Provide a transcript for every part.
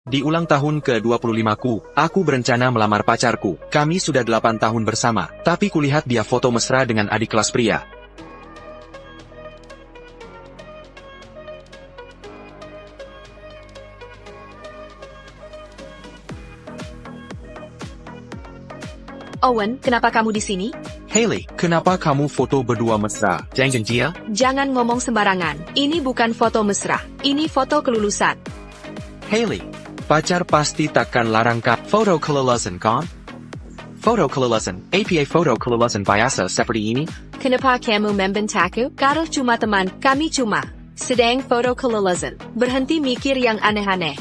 Di ulang tahun ke-25ku, aku berencana melamar pacarku. Kami sudah 8 tahun bersama, tapi kulihat dia foto mesra dengan adik kelas pria. Owen, kenapa kamu di sini? Hailey, kenapa kamu foto berdua mesra? Jangan dia? Jangan ngomong sembarangan. Ini bukan foto mesra. Ini foto kelulusan. Hailey, pacar pasti takkan larang foto kelulusan kan? Foto kelulusan, APA foto kelulusan biasa seperti ini? Kenapa kamu membentakku? Karl cuma teman, kami cuma sedang foto kelulusan. Berhenti mikir yang aneh-aneh.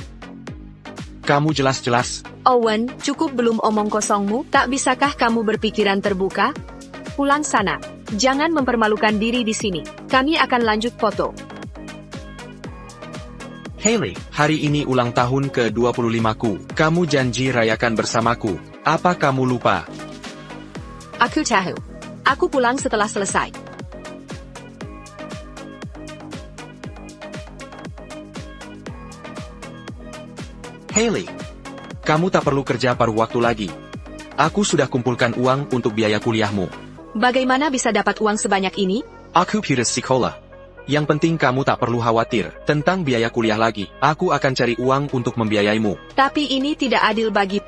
Kamu jelas-jelas. Owen, cukup belum omong kosongmu? Tak bisakah kamu berpikiran terbuka? Pulang sana. Jangan mempermalukan diri di sini. Kami akan lanjut foto. Hailey, hari ini ulang tahun ke-25ku. Kamu janji rayakan bersamaku. Apa kamu lupa? Aku tahu. Aku pulang setelah selesai. Hailey, kamu tak perlu kerja paruh waktu lagi. Aku sudah kumpulkan uang untuk biaya kuliahmu. Bagaimana bisa dapat uang sebanyak ini? Aku putus sekolah. Yang penting kamu tak perlu khawatir tentang biaya kuliah lagi. Aku akan cari uang untuk membiayaimu. Tapi ini tidak adil bagi...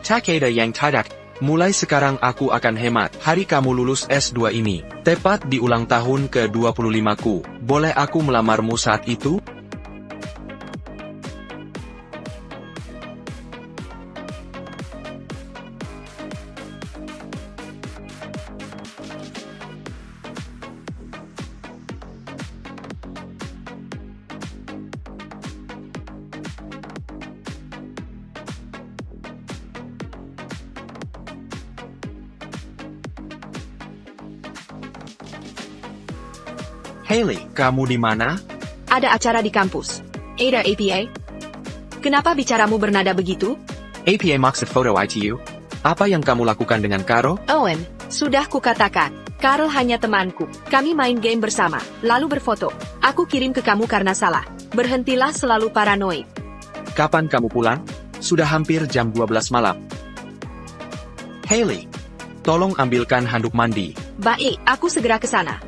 Tak ada yang tidak. Mulai sekarang aku akan hemat. Hari kamu lulus S2 ini, tepat di ulang tahun ke-25ku. Boleh aku melamarmu saat itu? Hailey, kamu di mana? Ada acara di kampus. Ada APA? Kenapa bicaramu bernada begitu? APA maksud foto ITU? Apa yang kamu lakukan dengan Karo? Owen, sudah kukatakan. Karl hanya temanku. Kami main game bersama, lalu berfoto. Aku kirim ke kamu karena salah. Berhentilah selalu paranoid. Kapan kamu pulang? Sudah hampir jam 12 malam. Hailey, tolong ambilkan handuk mandi. Baik, aku segera ke sana.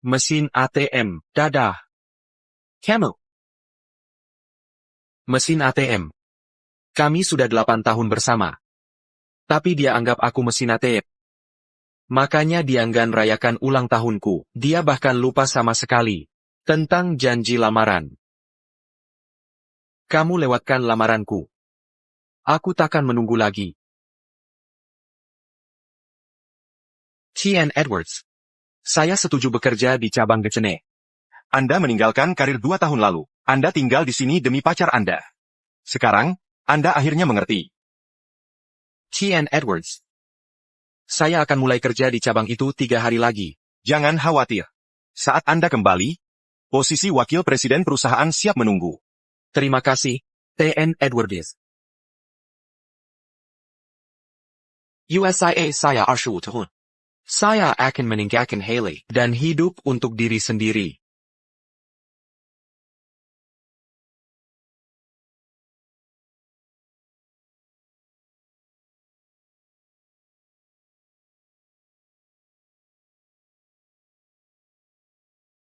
Mesin ATM, dadah. Kamu. Mesin ATM. Kami sudah 8 tahun bersama. Tapi dia anggap aku mesin ATM. Makanya dia enggan rayakan ulang tahunku. Dia bahkan lupa sama sekali tentang janji lamaran. Kamu lewatkan lamaranku. Aku takkan menunggu lagi. T.N. Edwards. Saya setuju bekerja di cabang Gecene. Anda meninggalkan karir 2 tahun lalu. Anda tinggal di sini demi pacar Anda. Sekarang, Anda akhirnya mengerti. T.N. Edwards. Saya akan mulai kerja di cabang itu 3 hari lagi. Jangan khawatir. Saat Anda kembali, posisi wakil presiden perusahaan siap menunggu. Terima kasih, T.N. Edwards. USIA saya 25 tahun. Saya akan meninggalkan Hailey dan hidup untuk diri sendiri.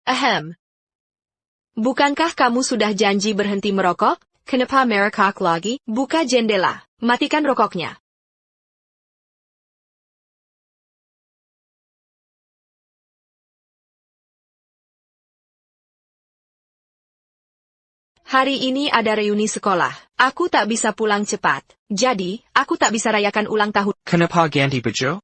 Ahem. Bukankah kamu sudah janji berhenti merokok? Kenapa merokok lagi? Buka jendela. Matikan rokoknya. Hari ini ada reuni sekolah. Aku tak bisa pulang cepat. Jadi, aku tak bisa rayakan ulang tahun. Kenapa ganti baju?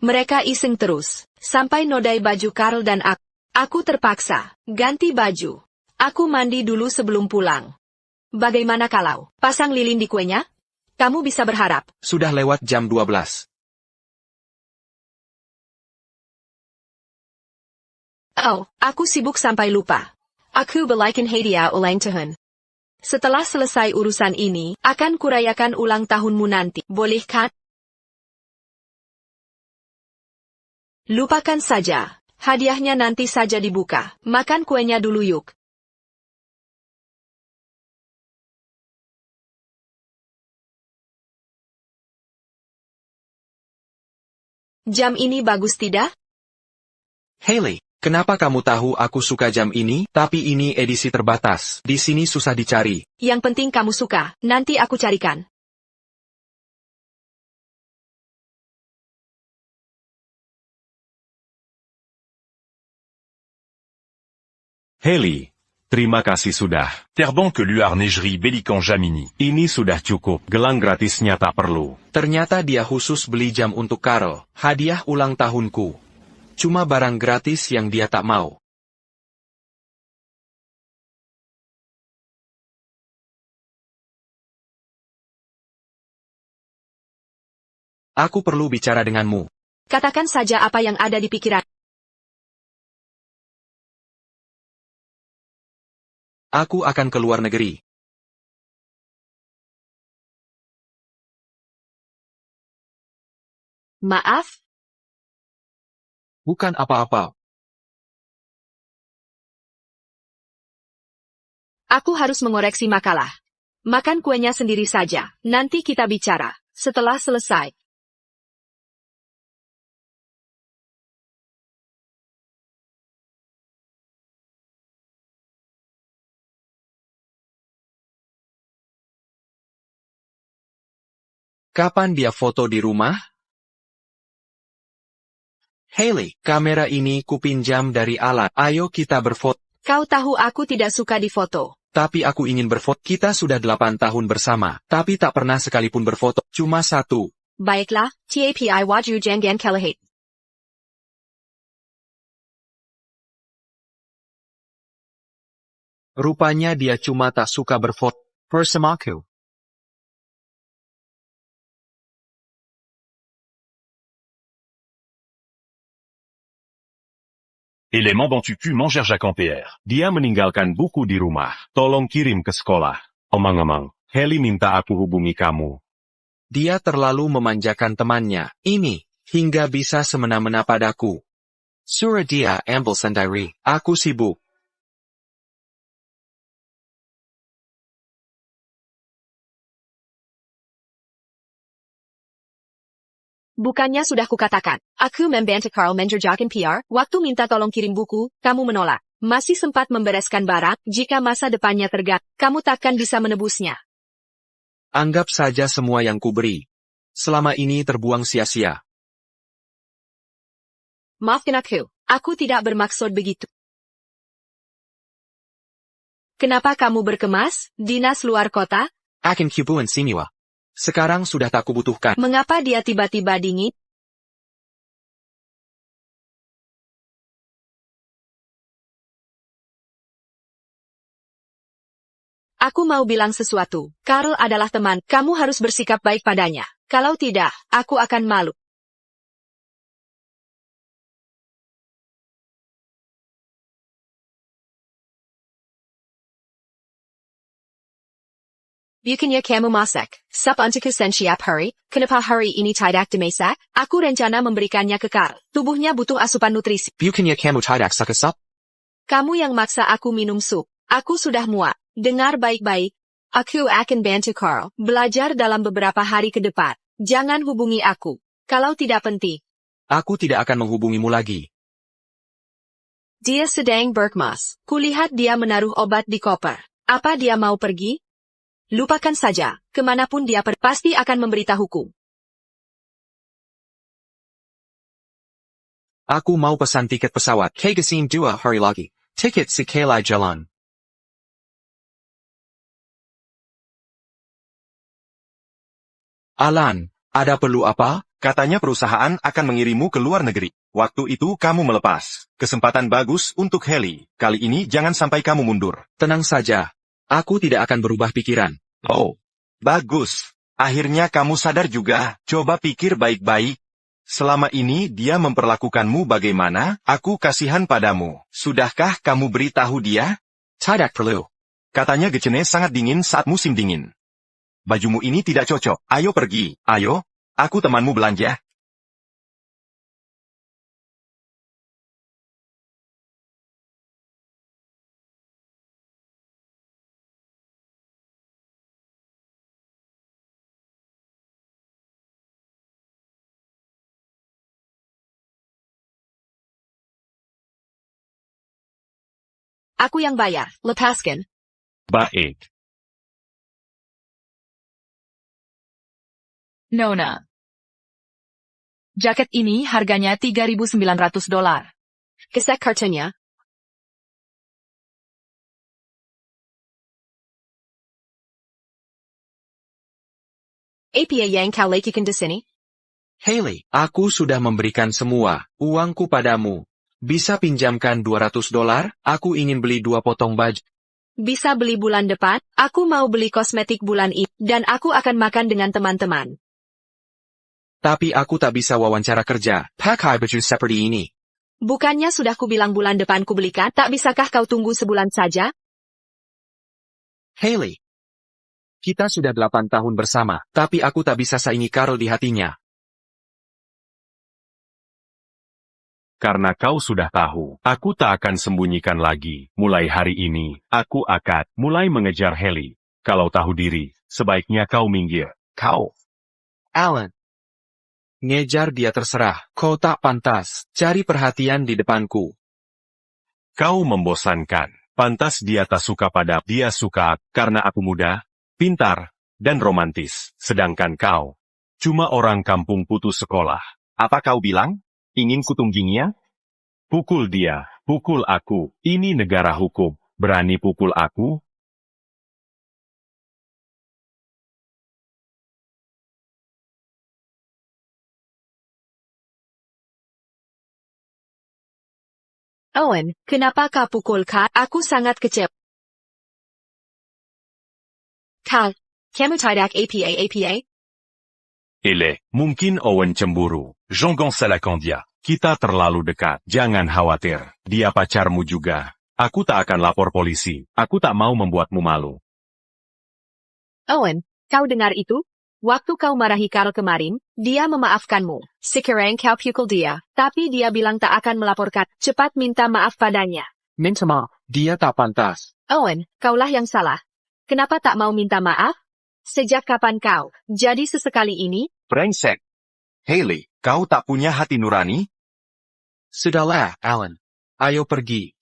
Mereka iseng terus. Sampai nodai baju Karl dan aku. Aku terpaksa ganti baju. Aku mandi dulu sebelum pulang. Bagaimana kalau pasang lilin di kuenya? Kamu bisa berharap. Sudah lewat jam 12. Oh, aku sibuk sampai lupa. Aku belikan hadiah ulang tahun. Setelah selesai urusan ini, akan kurayakan ulang tahunmu nanti. Boleh kan? Lupakan saja. Hadiahnya nanti saja dibuka. Makan kuenya dulu yuk. Jam ini bagus tidak? Hailey, kenapa kamu tahu aku suka jam ini? Tapi ini edisi terbatas. Di sini susah dicari. Yang penting kamu suka. Nanti aku carikan. Hailey, terima kasih sudah. Terre Banque Luarnegerie Bellican Jamini. Ini sudah cukup. Gelang gratisnya tak perlu. Ternyata dia khusus beli jam untuk Carl. Hadiah ulang tahunku. Cuma barang gratis yang dia tak mau. Aku perlu bicara denganmu. Katakan saja apa yang ada di pikiran. Aku akan ke luar negeri. Maaf? Bukan apa-apa. Aku harus mengoreksi makalah. Makan kuenya sendiri saja. Nanti kita bicara. Setelah selesai. Kapan dia foto di rumah? Hailey, kamera ini kupinjam dari Alan. Ayo kita berfoto. Kau tahu aku tidak suka difoto. Tapi aku ingin berfoto. Kita sudah 8 tahun bersama. Tapi tak pernah sekalipun berfoto. Cuma satu. Baiklah, tapi waju jangan kelahit. Rupanya dia cuma tak suka berfoto. Bersamaku. Élément dont tu pu manger Jacques PR. Dia meninggalkan buku di rumah. Tolong kirim ke sekolah. Omang-omang, Hailey minta aku hubungi kamu. Dia terlalu memanjakan temannya. Ini, hingga bisa semena-mena padaku. Suruh dia ambil sendiri. Aku sibuk. Bukannya sudah kukatakan, aku membantu Carl mengerjakan PR, waktu minta tolong kirim buku, kamu menolak. Masih sempat membereskan barang, jika masa depannya terganggu, kamu takkan bisa menebusnya. Anggap saja semua yang kuberi. Selama ini terbuang sia-sia. Maafkan aku tidak bermaksud begitu. Kenapa kamu berkemas, dinas luar kota? Akan hubungan siniwa. Sekarang sudah tak kubutuhkan. Mengapa dia tiba-tiba dingin? Aku mau bilang sesuatu. Carl adalah teman. Kamu harus bersikap baik padanya. Kalau tidak, aku akan malu. Bukannya kamu masak, sup untukku setiap hari, kenapa hari ini tidak dimasak? Aku rencana memberikannya ke Carl. Tubuhnya butuh asupan nutrisi. Bukannya kamu tidak suka sup? Kamu yang maksa aku minum sup. Aku sudah muak. Dengar baik-baik. Aku akan bantu Carl belajar dalam beberapa hari ke depan. Jangan hubungi aku. Kalau tidak penting. Aku tidak akan menghubungimu lagi. Dia sedang berkemas. Kulihat dia menaruh obat di koper. Apa dia mau pergi? Lupakan saja, kemanapun dia pasti akan memberitahuku. Aku mau pesan tiket pesawat. Kegasim 2 hari lagi. Tiket sekali jalan. Alan, ada perlu apa? Katanya perusahaan akan mengirimu ke luar negeri. Waktu itu kamu melepas. Kesempatan bagus untuk Hailey. Kali ini jangan sampai kamu mundur. Tenang saja. Aku tidak akan berubah pikiran. Oh, bagus. Akhirnya kamu sadar juga. Coba pikir baik-baik. Selama ini dia memperlakukanmu bagaimana? Aku kasihan padamu. Sudahkah kamu beritahu dia? Tidak perlu. Katanya Gecene sangat dingin saat musim dingin. Bajumu ini tidak cocok. Ayo pergi. Ayo, aku temanmu belanja. Aku yang bayar. Lepaskan. Baik. Nona. Jaket ini harganya $3.900. Gesek kartunya. Apa yang kau lakukan di sini? Haley, aku sudah memberikan semua uangku padamu. Bisa pinjamkan $200? Aku ingin beli 2 potong baju. Bisa beli bulan depan, aku mau beli kosmetik bulan ini, dan aku akan makan dengan teman-teman. Tapi aku tak bisa wawancara kerja, pakai baju seperti ini. Bukannya sudah kubilang bulan depan ku belikan, tak bisakah kau tunggu sebulan saja? Haley, kita sudah 8 tahun bersama, tapi aku tak bisa saingi Carl di hatinya. Karena kau sudah tahu, aku tak akan sembunyikan lagi. Mulai hari ini, aku akan mulai mengejar Haley. Kalau tahu diri, sebaiknya kau minggir. Kau. Alan. Ngejar dia terserah, kau tak pantas, cari perhatian di depanku. Kau membosankan. Pantas dia tak suka pada dia suka karena aku muda, pintar, dan romantis. Sedangkan kau, cuma orang kampung putus sekolah. Apa kau bilang? Ingin kutungginginya? Pukul dia, pukul aku. Ini negara hukum. Berani pukul aku? Owen, kenapa kau pukul Carl? Aku sangat kecewa. Carl, kamu tidak apa? Mungkin Owen cemburu. Jean Salacandia. Kita terlalu dekat. Jangan khawatir. Dia pacarmu juga. Aku tak akan lapor polisi. Aku tak mau membuatmu malu. Owen, kau dengar itu? Waktu kau marahi Carl kemarin, dia memaafkanmu. Sekarang kau pukul dia, tapi dia bilang tak akan melaporkan. Cepat minta maaf padanya. Minta maaf, dia tak pantas. Owen, kaulah yang salah. Kenapa tak mau minta maaf? Sejak kapan kau jadi sesekali ini? Brengsek. Haley, kau tak punya hati nurani? Sudahlah, Alan. Ayo pergi.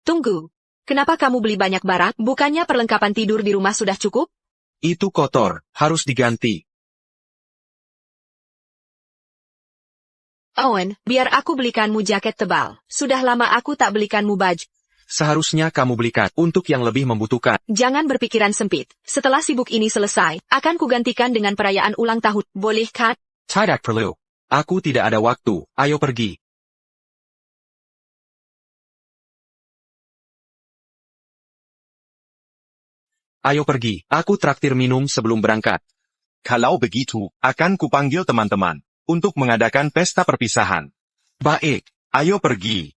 Tunggu. Kenapa kamu beli banyak barang? Bukannya perlengkapan tidur di rumah sudah cukup? Itu kotor, harus diganti. Owen, biar aku belikanmu jaket tebal. Sudah lama aku tak belikanmu baju. Seharusnya kamu belikan untuk yang lebih membutuhkan. Jangan berpikiran sempit. Setelah sibuk ini selesai, akan kugantikan dengan perayaan ulang tahun. Boleh kan? Tidak perlu. Aku tidak ada waktu. Ayo pergi. Ayo pergi. Aku traktir minum sebelum berangkat. Kalau begitu, akan kupanggil teman-teman untuk mengadakan pesta perpisahan. Baik. Ayo pergi.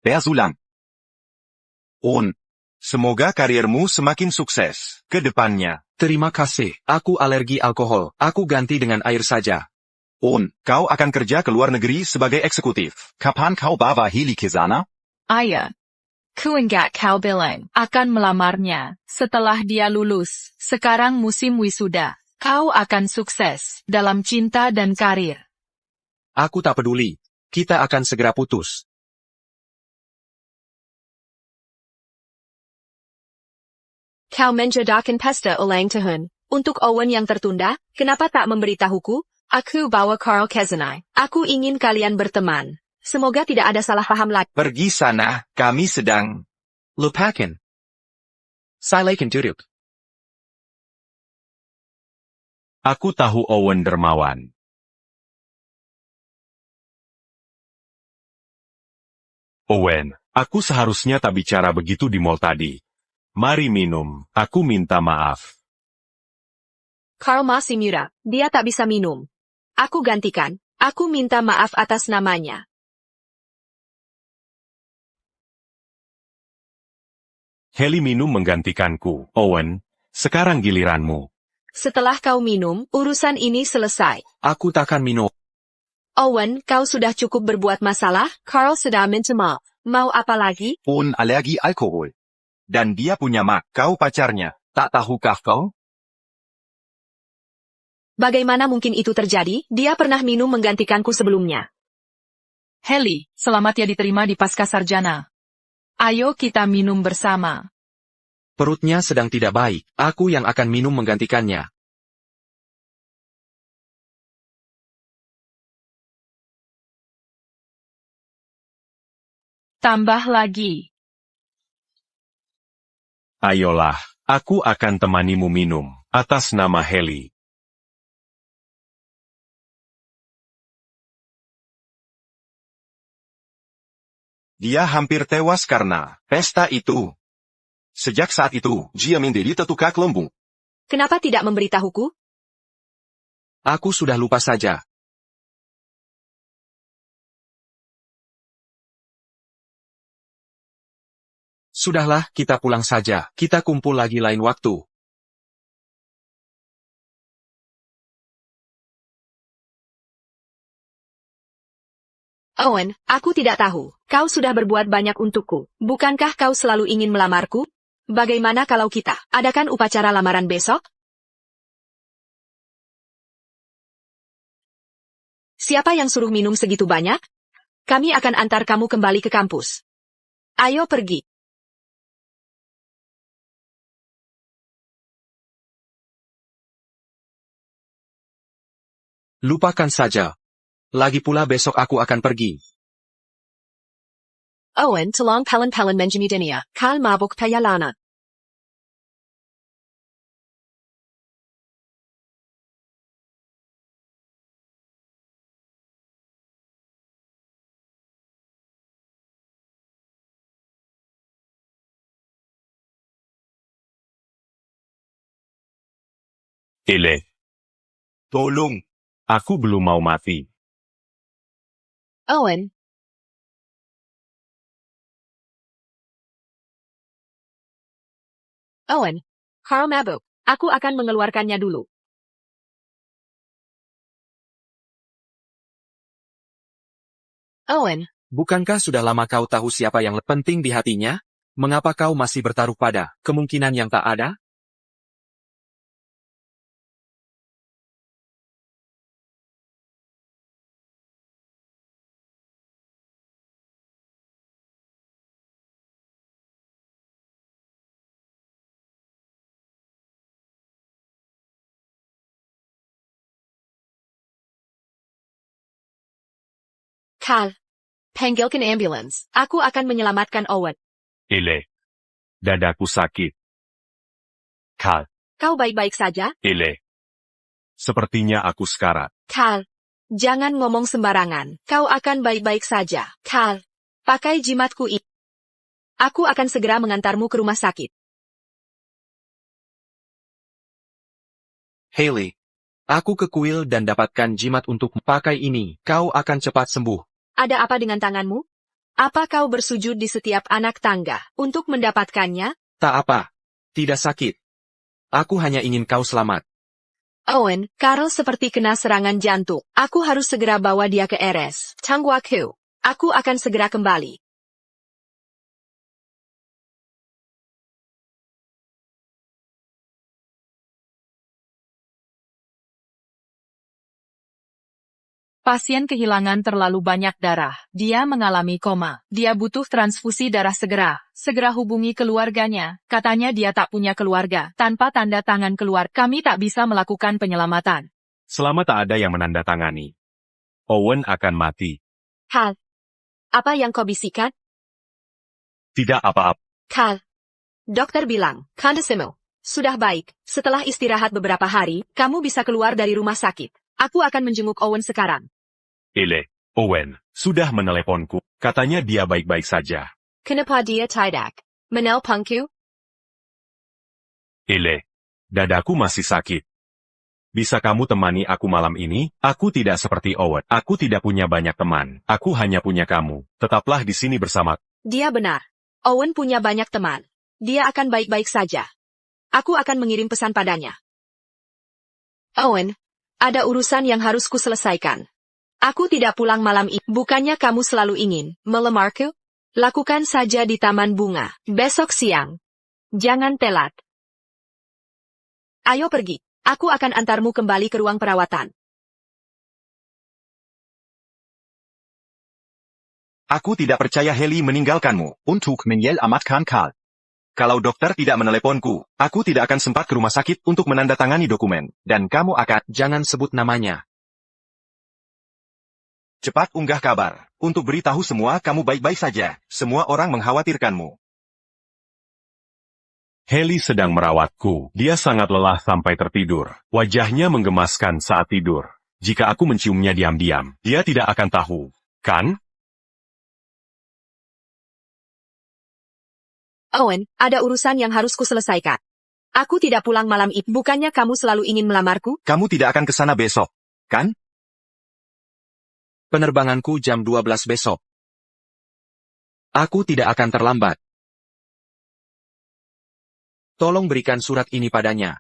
Bezulang. On. Semoga karirmu semakin sukses ke depannya. Terima kasih. Aku alergi alkohol. Aku ganti dengan air saja. On, kau akan kerja ke luar negeri sebagai eksekutif. Kapan kau bawa Haley ke sana? Ayah. Ku enggak kau bilang akan melamarnya setelah dia lulus. Sekarang musim wisuda. Kau akan sukses dalam cinta dan karir. Aku tak peduli. Kita akan segera putus. Kau menjodohkan pesta ulang tahun. Untuk Owen yang tertunda, kenapa tak memberitahuku? Aku bawa Carl ke sana. Aku ingin kalian berteman. Semoga tidak ada salah paham lagi. Pergi sana, kami sedang... Lupakan. Silakan duduk. Aku tahu Owen dermawan. Owen, aku seharusnya tak bicara begitu di mall tadi. Mari minum, aku minta maaf. Carl masih muda, dia tak bisa minum. Aku gantikan. Aku minta maaf atas namanya. Haley minum menggantikanku. Owen, sekarang giliranmu. Setelah kau minum, urusan ini selesai. Aku takkan minum. Owen, kau sudah cukup berbuat masalah. Carl sudah minta maaf. Mau apa lagi? Owen alergi alkohol. Dan dia punya mak, kau pacarnya. Tak tahukah kau? Bagaimana mungkin itu terjadi? Dia pernah minum menggantikanku sebelumnya. Haley, selamat ya diterima di Pasca Sarjana. Ayo kita minum bersama. Perutnya sedang tidak baik. Aku yang akan minum menggantikannya. Tambah lagi. Ayolah, aku akan temanimu minum, atas nama Haley. Dia hampir tewas karena pesta itu. Sejak saat itu, dia menderita tukak lembu. Kenapa tidak memberitahuku? Aku sudah lupa saja. Sudahlah, kita pulang saja. Kita kumpul lagi lain waktu. Owen, aku tidak tahu. Kau sudah berbuat banyak untukku. Bukankah kau selalu ingin melamarku? Bagaimana kalau kita adakan upacara lamaran besok? Siapa yang suruh minum segitu banyak? Kami akan antar kamu kembali ke kampus. Ayo pergi. Lupakan saja. Lagi pula besok aku akan pergi. Owen, tolong pelan-pelan menjadi Kal mabuk payalana. Ele, Tolong. aku belum mau mati. Owen. Owen. Carl mabuk. Aku akan mengeluarkannya dulu. Owen. Bukankah sudah lama kau tahu siapa yang penting di hatinya? Mengapa kau masih bertaruh pada kemungkinan yang tak ada? Kal. Panggilkan ambulans. Aku akan menyelamatkan Owen. Ele, dadaku sakit. Kal, Kau baik-baik saja? Ele, sepertinya aku sekarat. Kal. Jangan ngomong sembarangan. Kau akan baik-baik saja. Kal. Pakai jimatku ini. Aku akan segera mengantarmu ke rumah sakit. Haley. Aku ke kuil dan dapatkan jimat untuk pakai ini. Kau akan cepat sembuh. Ada apa dengan tanganmu? Apa kau bersujud di setiap anak tangga untuk mendapatkannya? Tak apa. Tidak sakit. Aku hanya ingin kau selamat. Owen, Carl seperti kena serangan jantung. Aku harus segera bawa dia ke RS. Tunggu aku. Aku akan segera kembali. Pasien kehilangan terlalu banyak darah. Dia mengalami koma. Dia butuh transfusi darah segera. Segera hubungi keluarganya. Katanya dia tak punya keluarga. Tanpa tanda tangan keluar, kami tak bisa melakukan penyelamatan. Selama tak ada yang menandatangani, Owen akan mati. Kal. Apa yang kau bisikan? Tidak apa-apa. Kal. Dokter bilang, kondisimu sudah baik. Setelah istirahat beberapa hari, kamu bisa keluar dari rumah sakit. Aku akan menjenguk Owen sekarang. Ele, Owen, sudah meneleponku. Katanya dia baik-baik saja. Kenapa dia tidak menelponku? Ele, dadaku masih sakit. Bisa kamu temani aku malam ini? Aku tidak seperti Owen. Aku tidak punya banyak teman. Aku hanya punya kamu. Tetaplah di sini bersama. Dia benar. Owen punya banyak teman. dia akan baik-baik saja. Aku akan mengirim pesan padanya. Owen, ada urusan yang harus kuselesaikan. Aku tidak pulang malam ini. Bukannya kamu selalu ingin melamarku? Lakukan saja di taman bunga, besok siang. Jangan telat. Ayo pergi. Aku akan antarmu kembali ke ruang perawatan. Aku tidak percaya Haley meninggalkanmu. Untuk menyelamatkan Carl. Kalau dokter tidak meneleponku, aku tidak akan sempat ke rumah sakit untuk menandatangani dokumen. Dan kamu akan... Jangan sebut namanya. Cepat unggah kabar. Untuk beritahu semua kamu baik-baik saja. Semua orang mengkhawatirkanmu. Haley sedang merawatku. Dia sangat lelah sampai tertidur. Wajahnya menggemaskan saat tidur. Jika aku menciumnya diam-diam, dia tidak akan tahu. Kan? Owen, ada urusan yang harus kuselesaikan. Aku tidak pulang malam ini. Bukannya kamu selalu ingin melamarku? Kamu tidak akan ke sana besok, kan? Penerbanganku jam 12 besok. Aku tidak akan terlambat. Tolong berikan surat ini padanya.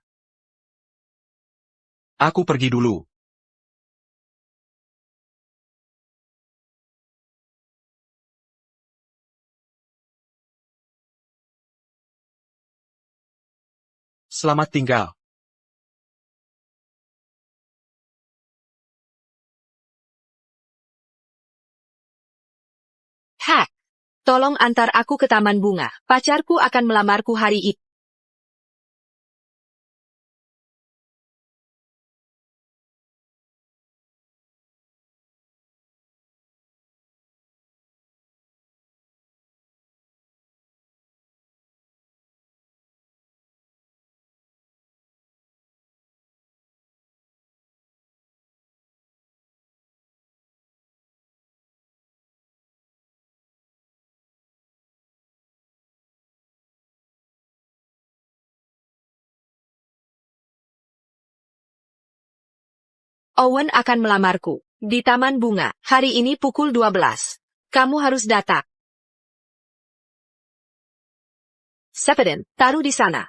Aku pergi dulu. Selamat tinggal. Hak. Tolong antar aku ke taman bunga. Pacarku akan melamarku hari ini. Owen akan melamarku. Di taman bunga. Hari ini pukul 12. Kamu harus datang. Sepeden, taruh di sana.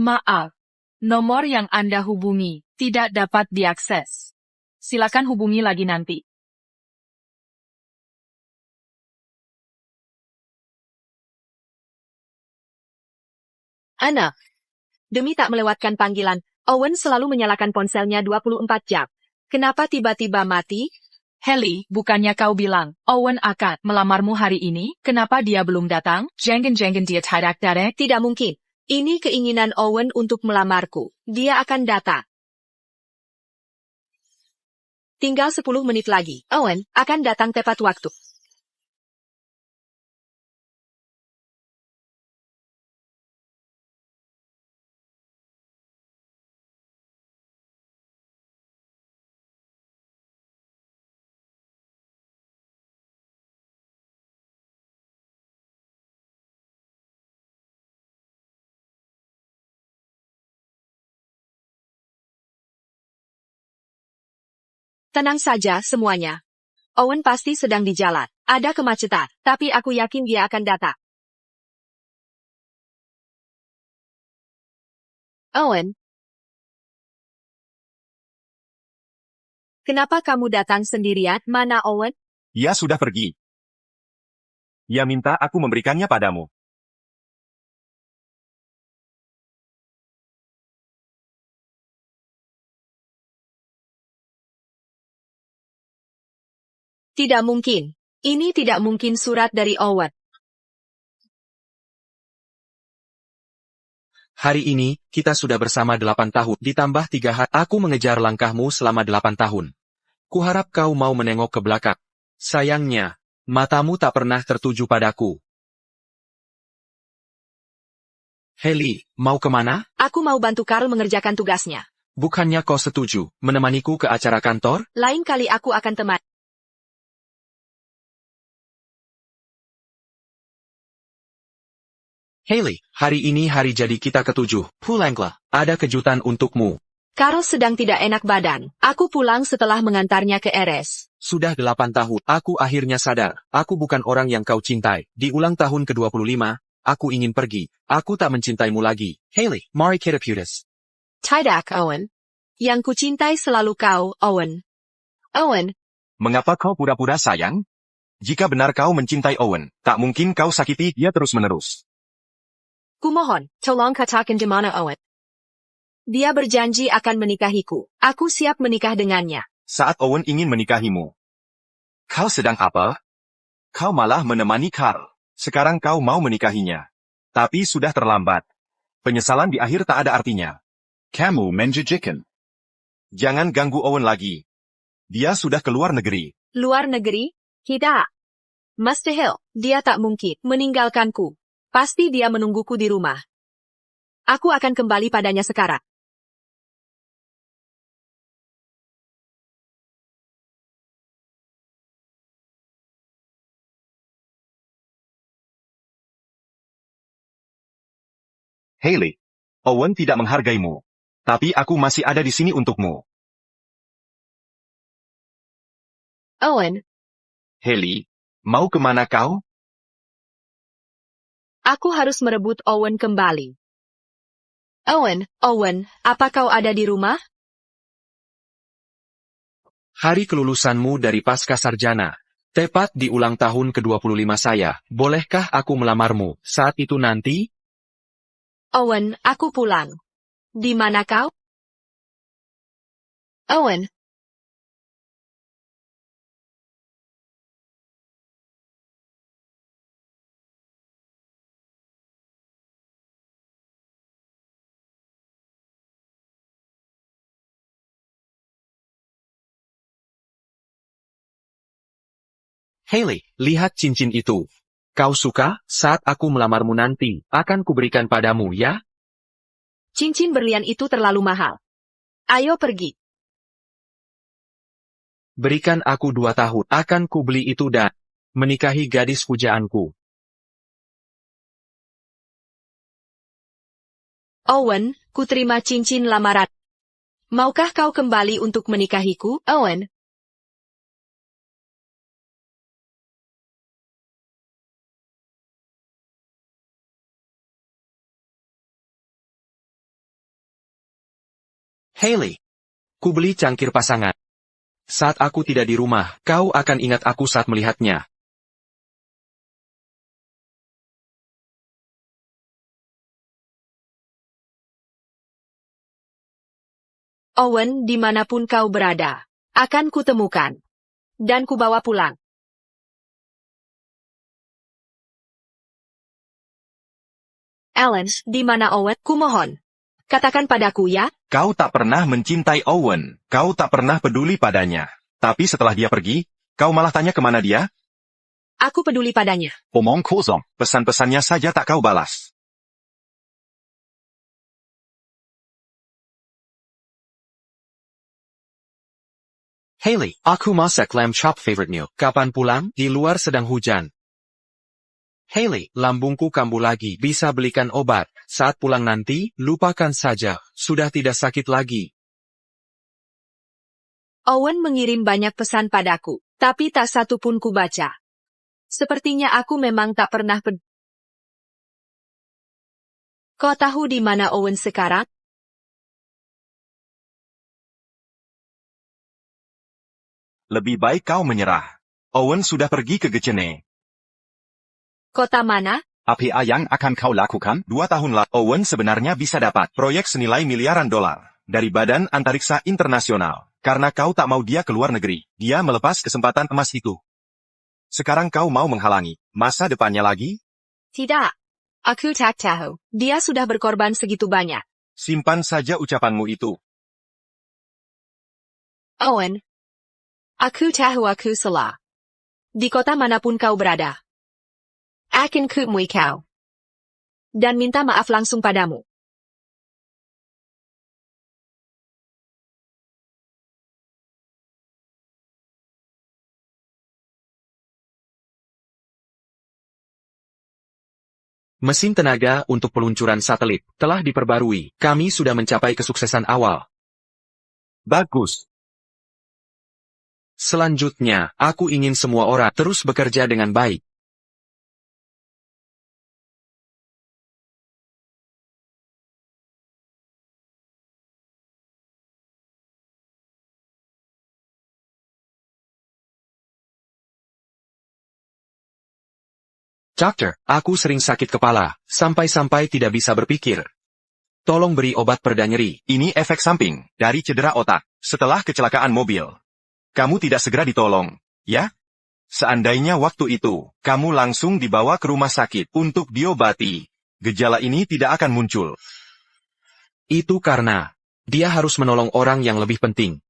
Maaf. Nomor yang Anda hubungi tidak dapat diakses. Silakan hubungi lagi nanti. Anak. Demi tak melewatkan panggilan, Owen selalu menyalakan ponselnya 24 jam. Kenapa tiba-tiba mati? Haley, bukannya kau bilang, Owen akan melamarmu hari ini? Kenapa dia belum datang? Jangan-jangan dia tidak datang. Tidak mungkin. Ini keinginan Owen untuk melamarku. Dia akan datang. Tinggal 10 menit lagi. Owen akan datang tepat waktu. Tenang saja semuanya. Owen pasti sedang di jalan. Ada kemacetan, tapi aku yakin dia akan datang. Owen. Kenapa kamu datang sendirian? Mana Owen? Ia sudah pergi. Ia minta aku memberikannya padamu. Tidak mungkin. Ini tidak mungkin surat dari Owen. Hari ini, kita sudah bersama 8 tahun. Ditambah 3 hari, aku mengejar langkahmu selama 8 tahun. Kuharap kau mau menengok ke belakang. Sayangnya, matamu tak pernah tertuju padaku. Haley, mau kemana? Aku mau bantu Carl mengerjakan tugasnya. Bukannya kau setuju menemaniku ke acara kantor? Lain kali aku akan teman. Haley, hari ini hari jadi kita ketujuh. Pulanglah, ada kejutan untukmu. Carl sedang tidak enak badan. Aku pulang setelah mengantarnya ke RS. Sudah 8 tahun, aku akhirnya sadar. Aku bukan orang yang kau cintai. Di ulang tahun ke-25, aku ingin pergi. Aku tak mencintaimu lagi. Haley, mari kita putus. Tidak, Owen. Yang kucintai selalu kau, Owen. Owen, Mengapa kau pura-pura sayang? Jika benar kau mencintai Owen, tak mungkin kau sakiti dia terus-menerus. kumohon, tolong katakan di mana Owen. Dia berjanji akan menikahiku. Aku siap menikah dengannya. Saat Owen ingin menikahimu. Kau sedang apa? Kau malah menemani Carl. Sekarang kau mau menikahinya. Tapi sudah terlambat. Penyesalan di akhir tak ada artinya. Kamu menjanjikan. Jangan ganggu Owen lagi. Dia sudah keluar negeri. Luar negeri? Tidak. Mustahil. Dia tak mungkin meninggalkanku. Pasti dia menungguku di rumah. Aku akan kembali padanya sekarang. Haley, Owen tidak menghargaimu. Tapi aku masih ada di sini untukmu. Owen, Haley, mau kemana kau? aku harus merebut Owen kembali. Owen, apa kau ada di rumah? Hari kelulusanmu dari pasca sarjana. Tepat di ulang tahun ke-25 saya. Bolehkah aku melamarmu saat itu nanti? Owen, aku pulang. Di mana kau? Owen. Haley, lihat cincin itu. Kau suka? Saat aku melamarmu nanti, akan kuberikan padamu, ya? Cincin berlian itu terlalu mahal. Ayo pergi. Berikan aku 2 tahun, akan kubeli itu dan menikahi gadis pujaanku. Owen, ku terima cincin lamaran. Maukah kau kembali untuk menikahiku, Owen? Haley, kubeli cangkir pasangan. Saat aku tidak di rumah, kau akan ingat aku saat melihatnya. Owen, dimanapun kau berada, akan kutemukan. Dan kubawa pulang. Alan, di mana Owen? Kumohon. Katakan padaku ya. Kau tak pernah mencintai Owen. Kau tak pernah peduli padanya. Tapi setelah dia pergi, kau malah tanya kemana dia? Aku peduli padanya. Omong kosong. Pesan-pesannya saja tak kau balas. Haley, aku masak lamb chop favoritemu. Kapan pulang? Di luar sedang hujan. Haley, lambungku kambuh lagi. Bisa belikan obat. Saat pulang nanti, lupakan saja. Sudah tidak sakit lagi. Owen mengirim banyak pesan padaku, tapi tak satu pun kubaca. Sepertinya aku memang tak pernah Kau tahu di mana Owen sekarang? Lebih baik kau menyerah. Owen sudah pergi ke Gecene. Kota mana? Apa yang akan kau lakukan? 2 tahun lalu, Owen sebenarnya bisa dapat proyek senilai miliaran dolar dari Badan Antariksa Internasional. Karena kau tak mau dia keluar negeri, dia melepas kesempatan emas itu. Sekarang kau mau menghalangi masa depannya lagi? Tidak. Aku tak tahu. Dia sudah berkorban segitu banyak. Simpan saja ucapanmu itu. Owen. Aku tahu aku salah. Di kota manapun kau berada. Akan kutemui kau. dan minta maaf langsung padamu. Mesin tenaga untuk peluncuran satelit telah diperbarui. Kami sudah mencapai kesuksesan awal. Bagus. Selanjutnya, aku ingin semua orang terus bekerja dengan baik. Dokter, aku sering sakit kepala, sampai-sampai tidak bisa berpikir. Tolong beri obat pereda nyeri. Ini efek samping dari cedera otak setelah kecelakaan mobil. Kamu tidak segera ditolong, ya? Seandainya waktu itu, kamu langsung dibawa ke rumah sakit untuk diobati, gejala ini tidak akan muncul. Itu karena dia harus menolong orang yang lebih penting.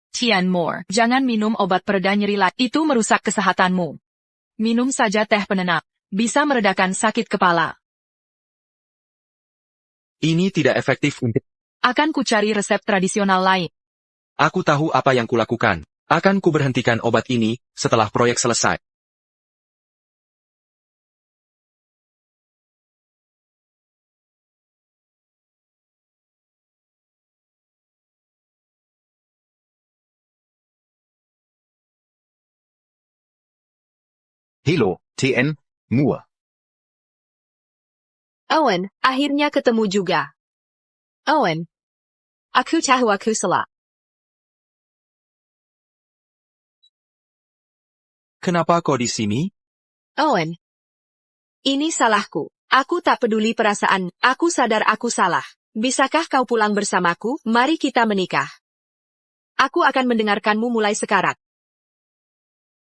Tian Moore, jangan minum obat pereda nyeri lagi. Itu merusak kesehatanmu. Minum saja teh penenang. Bisa meredakan sakit kepala. Ini tidak efektif untuk... Akan kucari resep tradisional lain. Aku tahu apa yang kulakukan. Akan kuberhentikan obat ini setelah proyek selesai. Hello, TN, Moore. Owen, akhirnya ketemu juga. Owen. Aku tahu aku salah. Kenapa kau di sini? Owen. Ini salahku. Aku tak peduli perasaan. Aku sadar aku salah. Bisakah kau pulang bersamaku? Mari kita menikah. Aku akan mendengarkanmu mulai sekarang.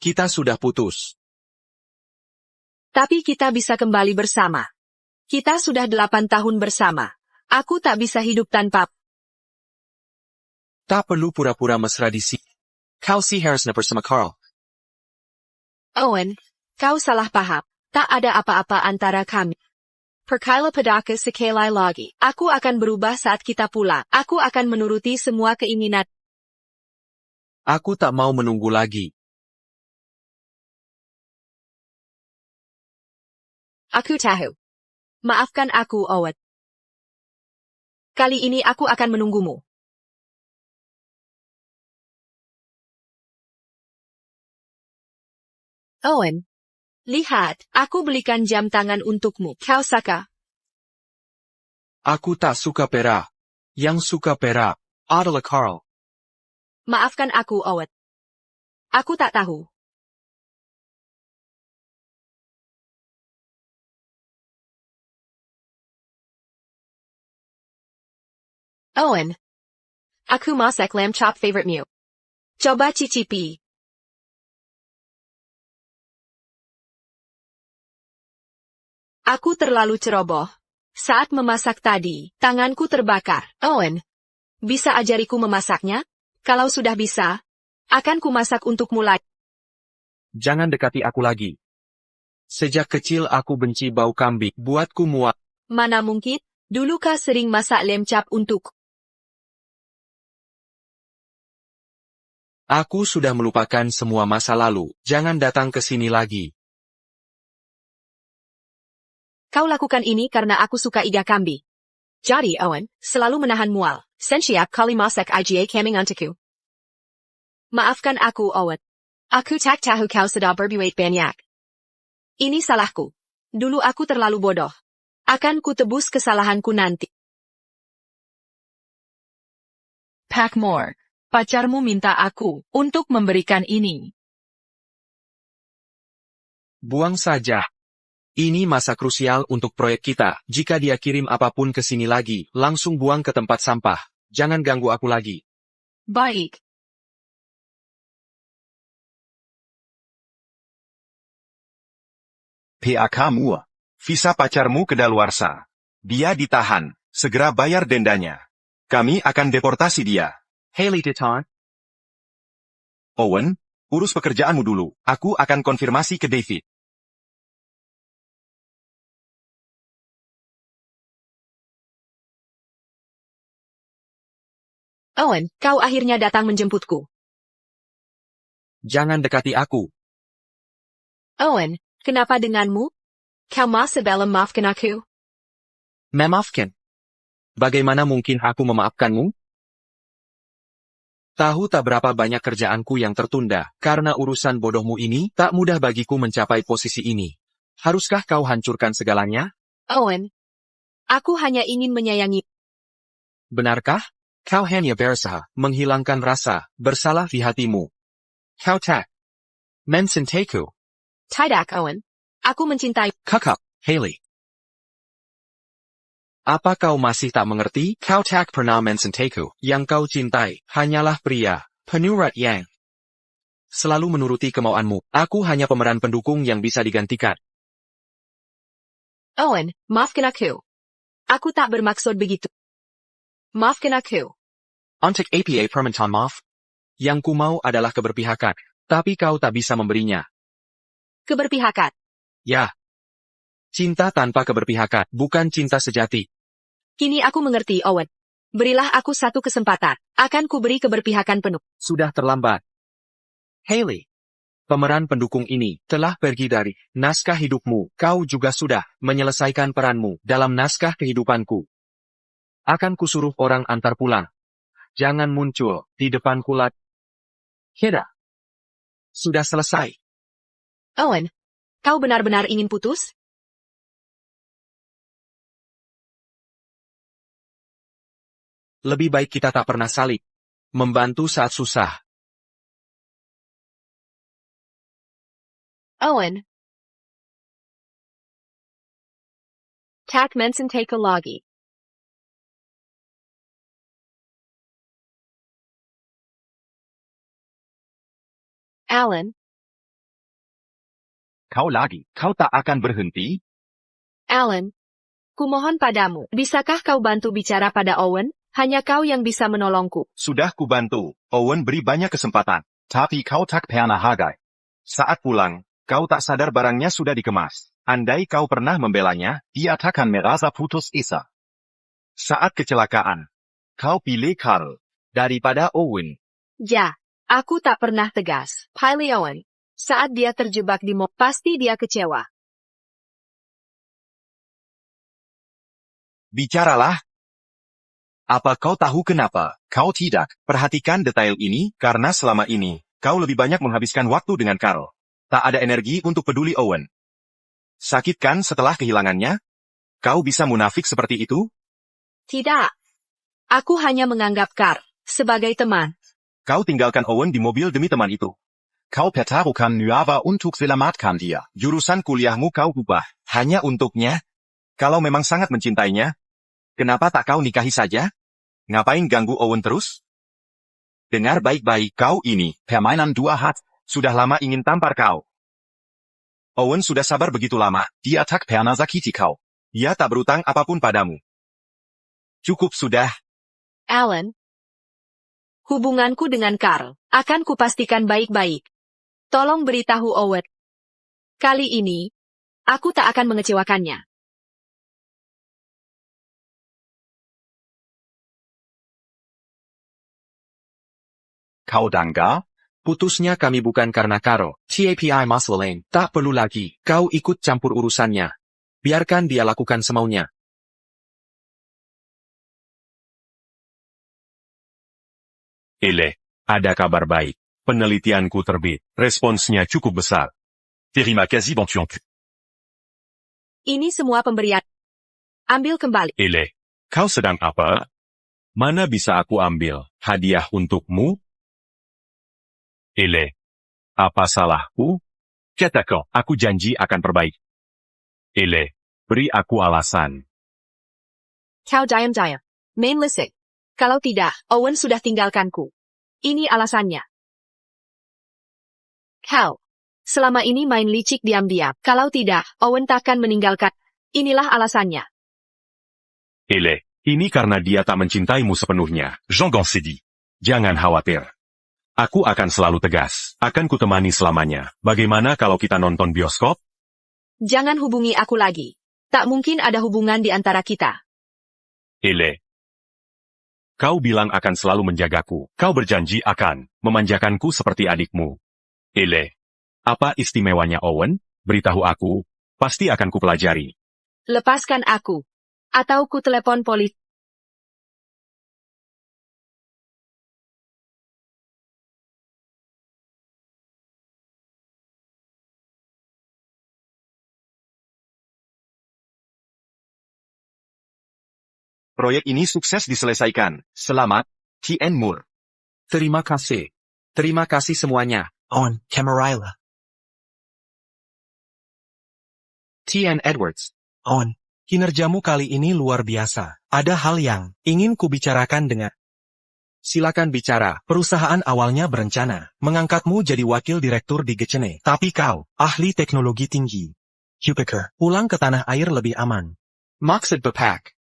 Kita sudah putus. Tapi kita bisa kembali bersama. Kita sudah 8 tahun bersama. Aku tak bisa hidup tanpa... Tak perlu pura-pura mesra di sini. Kau si Harris bersama Carl. Owen, kau salah paham. Tak ada apa-apa antara kami. Perkala pedaka sekali lagi. Aku akan berubah saat kita pulang. Aku akan menuruti semua keinginan. Aku tak mau menunggu lagi. Aku tahu. Maafkan aku, Owen. Kali ini aku akan menunggumu. Owen. Lihat, aku belikan jam tangan untukmu. Kau suka? Aku tak suka perak. Yang suka perak adalah Carl. Maafkan aku, Owen. Aku tak tahu. Owen. Aku masak lamb chop favorite-mu. Coba cicipi. Aku terlalu ceroboh. Saat memasak tadi, tanganku terbakar. Owen. Bisa ajariku memasaknya? Kalau sudah bisa, akan kumasak untukmu lagi. Jangan dekati aku lagi. Sejak kecil aku benci bau kambing. Buatku muak. Mana mungkin? Dulu kau sering masak lamb chop untukku. Aku sudah melupakan semua masa lalu. Jangan datang ke sini lagi. Kau lakukan ini karena aku suka iga kambing. Jadi, Owen, selalu menahan mual. Sensiap kali masak IGA kambing untukku. Maafkan aku, Owen. Aku tak tahu kau sudah berbuat banyak. Ini salahku. Dulu aku terlalu bodoh. Akan ku tebus kesalahanku nanti. Packmore, pacarmu minta aku untuk memberikan ini. Buang saja. Ini masa krusial untuk proyek kita. Jika dia kirim apapun ke sini lagi, langsung buang ke tempat sampah. Jangan ganggu aku lagi. Baik. PAK Moore. Visa pacarmu kedaluarsa. Dia ditahan. Segera bayar dendanya. Kami akan deportasi dia. Haley Titan. Owen, urus pekerjaanmu dulu. Aku akan konfirmasi ke David. Owen, kau akhirnya datang menjemputku. Jangan dekati aku. Owen, kenapa denganmu? Kau masih belum maafkan aku? Memaafkan. Bagaimana mungkin aku memaafkanmu? Tahu tak berapa banyak kerjaanku yang tertunda, karena urusan bodohmu ini, tak mudah bagiku mencapai posisi ini. Haruskah kau hancurkan segalanya? Owen, aku hanya ingin menyayangi. Benarkah? Kau hanya berusaha menghilangkan rasa bersalah di hatimu. Kau tak mencintaku. Tidak, Owen. Aku mencintai. Kakak, Haley. Apa kau masih tak mengerti? Kau tak pernah mencintaku. Yang kau cintai, hanyalah pria, penurut yang selalu menuruti kemauanmu. Aku hanya pemeran pendukung yang bisa digantikan. Owen, maafkan aku. Aku tak bermaksud begitu. Maafkan aku. Untuk APA permintaan maaf. Yang ku mau adalah keberpihakan. Tapi kau tak bisa memberinya. Keberpihakan. Ya. Cinta tanpa keberpihakan, bukan cinta sejati. Kini aku mengerti, Owen. Berilah aku satu kesempatan. Akan kuberi keberpihakan penuh. Sudah terlambat. Haley. Pemeran pendukung ini telah pergi dari naskah hidupmu. Kau juga sudah menyelesaikan peranmu dalam naskah kehidupanku. Akan kusuruh orang antar pulang. Jangan muncul di depan kulat. Kira. Sudah selesai. Owen, kau benar-benar ingin putus? Lebih baik kita tak pernah saling membantu saat susah. Owen. Tak mencintai lagi. Alan. Kau lagi, kau tak akan berhenti? Alan. Kumohon padamu, bisakah kau bantu bicara pada Owen? Hanya kau yang bisa menolongku. Sudah kubantu. Owen beri banyak kesempatan. Tapi kau tak pernah hargai. Saat pulang, kau tak sadar barangnya sudah dikemas. Andai kau pernah membelanya, Dia takkan merasa putus asa. saat kecelakaan, kau pilih Carl daripada Owen. Ya, aku tak pernah tegas. Pilih Owen. Saat dia terjebak di mobil, pasti dia kecewa. Bicaralah. Apa kau tahu kenapa? Kau tidak. Perhatikan detail ini, karena selama ini, kau lebih banyak menghabiskan waktu dengan Carl. Tak ada energi untuk peduli Owen. Sakit kan setelah kehilangannya? Kau bisa munafik seperti itu? Tidak. Aku hanya menganggap Carl sebagai teman. Kau tinggalkan Owen di mobil demi teman itu. Kau pertaruhkan nyawa untuk selamatkan dia. Jurusan kuliahmu kau ubah, hanya untuknya? Kalau memang sangat mencintainya, kenapa tak kau nikahi saja? Ngapain ganggu Owen terus? Dengar baik-baik, kau ini Permainan dua hat. sudah lama ingin tampar kau. Owen sudah sabar begitu lama. Dia tak pernah sakiti kau. Dia tak berutang apapun padamu. Cukup sudah. Alan. Hubunganku dengan Carl akan kupastikan baik-baik. Tolong beritahu Owen. Kali ini, aku tak akan mengecewakannya. Kau dangga? Putusnya kami bukan karena Carl. TAPI masalah lain. Tak perlu lagi. Kau ikut campur urusannya. Biarkan dia lakukan semaunya. Ele, ada kabar baik. Penelitianku terbit. Responsnya cukup besar. Terry m'a quasi vendu en cul. Ini semua pemberian. Ambil kembali. Ele, kau sedang apa? Mana bisa aku ambil hadiah untukmu? Ele, apa salahku? Katakan, aku janji akan perbaiki. Ele, beri aku alasan. Kau diam-diam. Main listrik. Kalau tidak, Owen sudah tinggalkanku. Ini alasannya. Kau. Selama ini main licik diam-diam. Kalau tidak, Owen takkan meninggalkan. Inilah alasannya. Ele, ini karena dia tak mencintaimu sepenuhnya. Jean Gans s'est dit. Jangan khawatir. Aku akan selalu tegas. Akan kutemani selamanya. Bagaimana kalau kita nonton bioskop? Jangan hubungi aku lagi. Tak mungkin ada hubungan di antara kita. Ele. Kau bilang akan selalu menjagaku. Kau berjanji akan memanjakanku seperti adikmu. Ele. Apa istimewanya Owen? Beritahu aku. Pasti akan kupelajari. Lepaskan aku. Atau ku telepon polisi. Proyek ini sukses diselesaikan. Selamat, Tien Moore. Terima kasih. Terima kasih semuanya. Owen, Camarilla. Tien Edwards. Owen, kinerjamu kali ini luar biasa. Ada hal yang ingin kubicarakan dengan Silakan bicara. perusahaan awalnya berencana mengangkatmu jadi wakil direktur di Gecene. Tapi kau, ahli teknologi tinggi. Hupiker, pulang ke tanah air lebih aman. Maksud Bapak.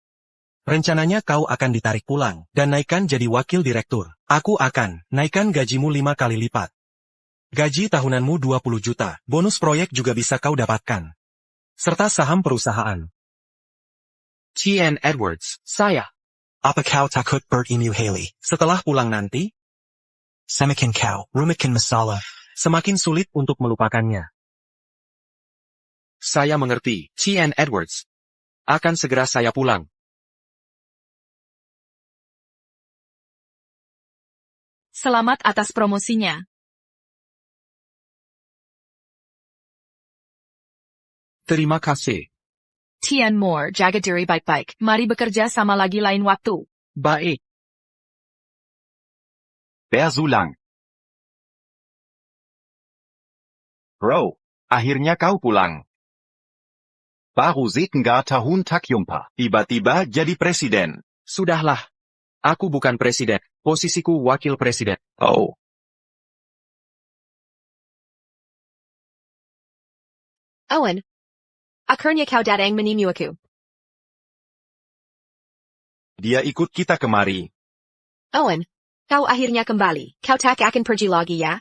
Rencananya kau akan ditarik pulang dan naikkan jadi wakil direktur. Aku akan naikkan gajimu 5 kali lipat. Gaji tahunanmu 20 juta. Bonus proyek juga bisa kau dapatkan. Serta saham perusahaan. Tien Edwards. Saya. Apa kau takut bertemu Haley? Setelah pulang nanti, semakin kau rumitkan masalah. Semakin sulit untuk melupakannya. Saya mengerti. Tien Edwards. Akan segera saya pulang. Selamat atas promosinya. Terima kasih. Tien Moore, jaga diri baik-baik. Mari bekerja sama lagi lain waktu. Baik. Berzulang. Bro, akhirnya kau pulang. Baru Setengah tahun tak jumpa. Tiba-tiba jadi presiden. Sudahlah. Aku bukan presiden. Posisiku wakil presiden. Oh. Owen. Akhirnya kau datang menemui aku. Dia ikut kita kemari. Owen. Kau akhirnya kembali. Kau tak akan pergi lagi ya?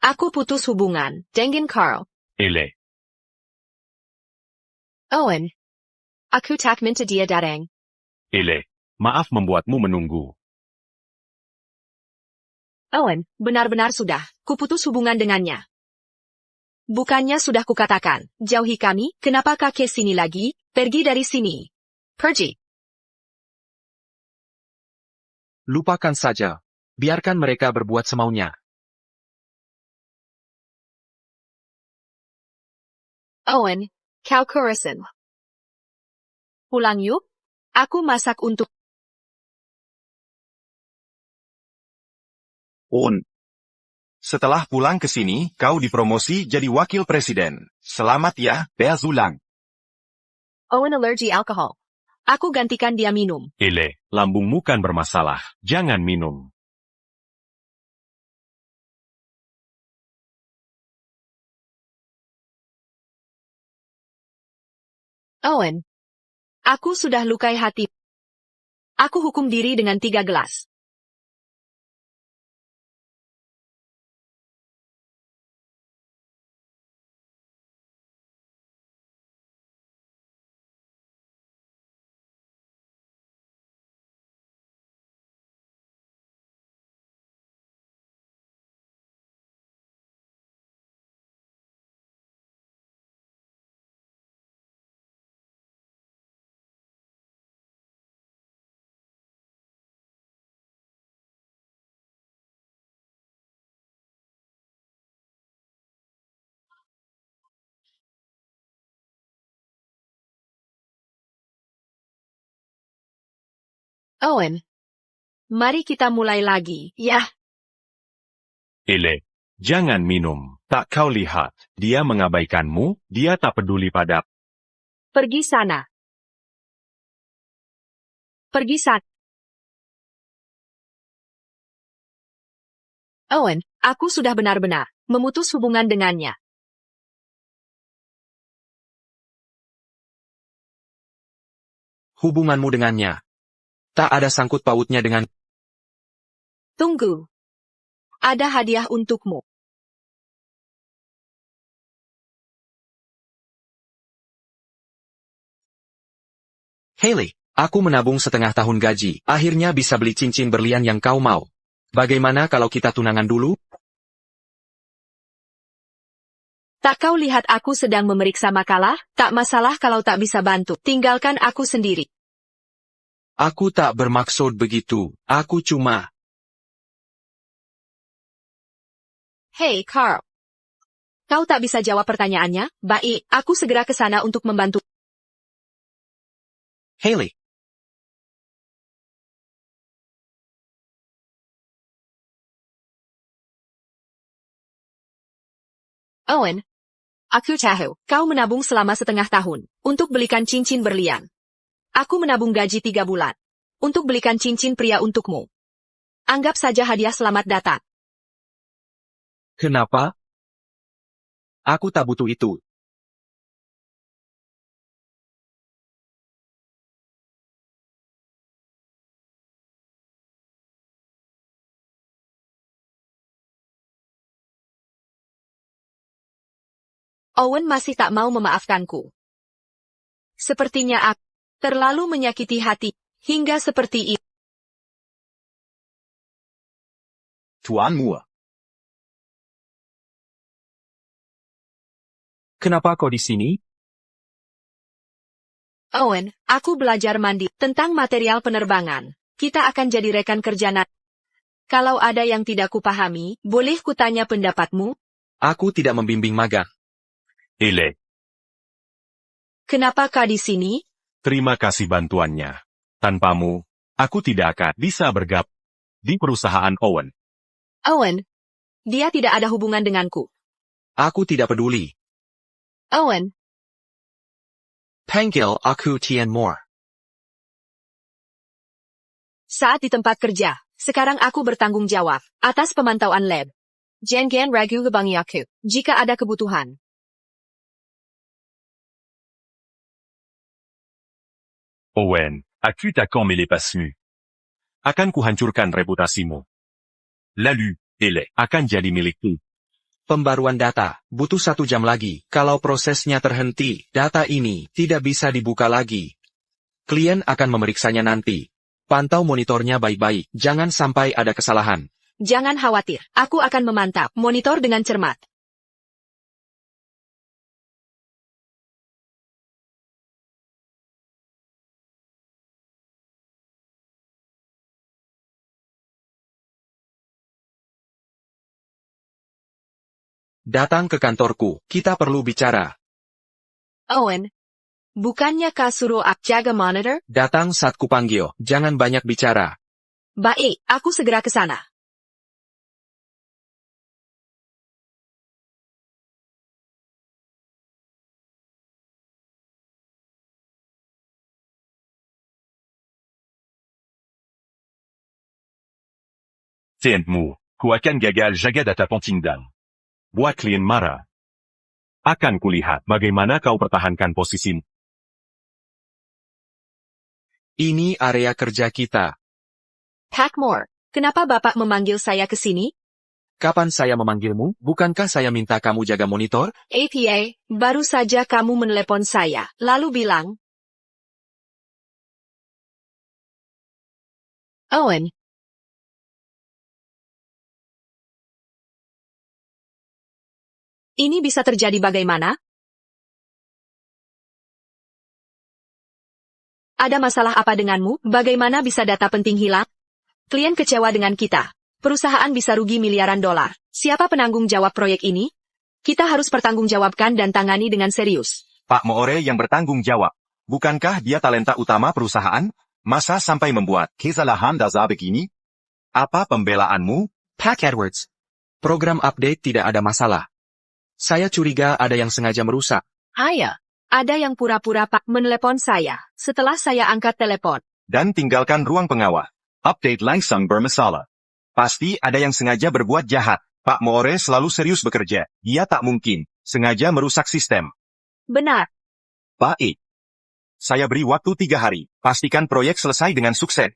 Aku putus hubungan dengan Carl. Ele. Owen. Aku tak minta dia datang. Ele. Maaf membuatmu menunggu. Owen, benar-benar sudah. Kuputus hubungan dengannya. Bukannya sudah kukatakan, jauhi kami, kenapa kakek sini lagi, pergi dari sini. Pergi. Lupakan saja. Biarkan mereka berbuat semaunya. Owen, kau kurusin. Pulang yuk. Aku masak untuk... On. Setelah pulang ke sini, kau dipromosi jadi wakil presiden. Selamat ya, Berzulang. Owen alergi alkohol. Aku gantikan dia minum. Ele. Lambungmu kan bermasalah. Jangan minum. Owen. Aku sudah lukai hati. Aku hukum diri dengan 3 gelas. Owen. Mari kita mulai lagi, ya. Ele. Jangan minum. Tak kau lihat. Dia mengabaikanmu. Dia tak peduli pada... Pergi sana. Pergi sana. Owen, aku sudah benar-benar memutus hubungan dengannya. Hubunganmu dengannya. Tak ada sangkut pautnya dengan... Tunggu. Ada hadiah untukmu. Haley. Aku menabung setengah tahun gaji, akhirnya bisa beli cincin berlian yang kau mau. Bagaimana kalau kita tunangan dulu? Tak kau lihat aku sedang memeriksa makalah? Tak masalah kalau tak bisa bantu. Tinggalkan aku sendiri. Aku tak bermaksud begitu, aku cuma... Hey, Carl. Kau tak bisa jawab pertanyaannya? Baik, aku segera ke sana untuk membantu. Hailey. Owen, aku tahu, kau menabung selama setengah tahun, untuk belikan cincin berlian. Aku menabung gaji 3 bulan, untuk belikan cincin pria untukmu. Anggap saja hadiah selamat datang. Kenapa? Aku tak butuh itu. Owen masih tak mau memaafkanku. Sepertinya aku terlalu menyakiti hati, hingga seperti itu. Tuan Moore. Kenapa kau di sini? Owen, aku belajar mandi tentang material penerbangan. Kita akan jadi rekan kerja nanti. Kalau ada yang tidak kupahami, boleh kutanya pendapatmu? Aku tidak membimbing magang. Ele, Kenapa kau di sini? terima kasih bantuannya. Tanpamu, aku tidak akan bisa bergabung di perusahaan Owen. Owen, dia tidak ada hubungan denganku. Aku tidak peduli. Owen, Panggil aku Tian Moore. saat di tempat kerja, sekarang aku bertanggung jawab atas pemantauan lab. Jangan ragu hubungi aku jika ada kebutuhan. Owen, as-tu ta quand mêlé pasmu? Akan kuhancurkan reputasimu. Lalu, Ele. Akan jadi milikku. Pembaruan data, butuh 1 jam lagi. Kalau prosesnya terhenti, data ini tidak bisa dibuka lagi. Klien akan memeriksanya nanti. Pantau monitornya baik-baik, jangan sampai ada kesalahan. Jangan khawatir, aku akan memantau monitor dengan cermat. Datang ke kantorku, kita perlu bicara. Owen, bukannya kau suruh aku jaga monitor? Datang saat kupanggil, jangan banyak bicara. Baik, aku segera ke sana. Tian Moore. Kuakan gagal jaga data penting dan. Buat klien marah. Akan kulihat bagaimana kau pertahankan posisimu. Ini area kerja kita. Packmore, kenapa Bapak memanggil saya ke sini? Kapan saya memanggilmu? Bukankah saya minta kamu jaga monitor? APA, baru saja kamu menelepon saya, lalu bilang, Owen, ini bisa terjadi bagaimana? Ada masalah apa denganmu? Bagaimana bisa data penting hilang? Klien kecewa dengan kita. Perusahaan bisa rugi miliaran dolar. Siapa penanggung jawab proyek ini? Kita harus pertanggungjawabkan dan tangani dengan serius. Pak Moore yang bertanggung jawab. Bukankah dia talenta utama perusahaan? Masa sampai membuat? Kesalahan dasar begini? Apa pembelaanmu? Pack Edwards. Program update tidak ada masalah. Saya curiga ada yang sengaja merusak. Aya, ada yang pura-pura Pak menelepon saya setelah saya angkat telepon. Dan tinggalkan ruang pengawal. Update langsung bermasalah. Pasti ada yang sengaja berbuat jahat. Pak Moore selalu serius bekerja. Dia tak mungkin sengaja merusak sistem. Benar. Baik. Saya beri waktu 3 hari. Pastikan proyek selesai dengan sukses.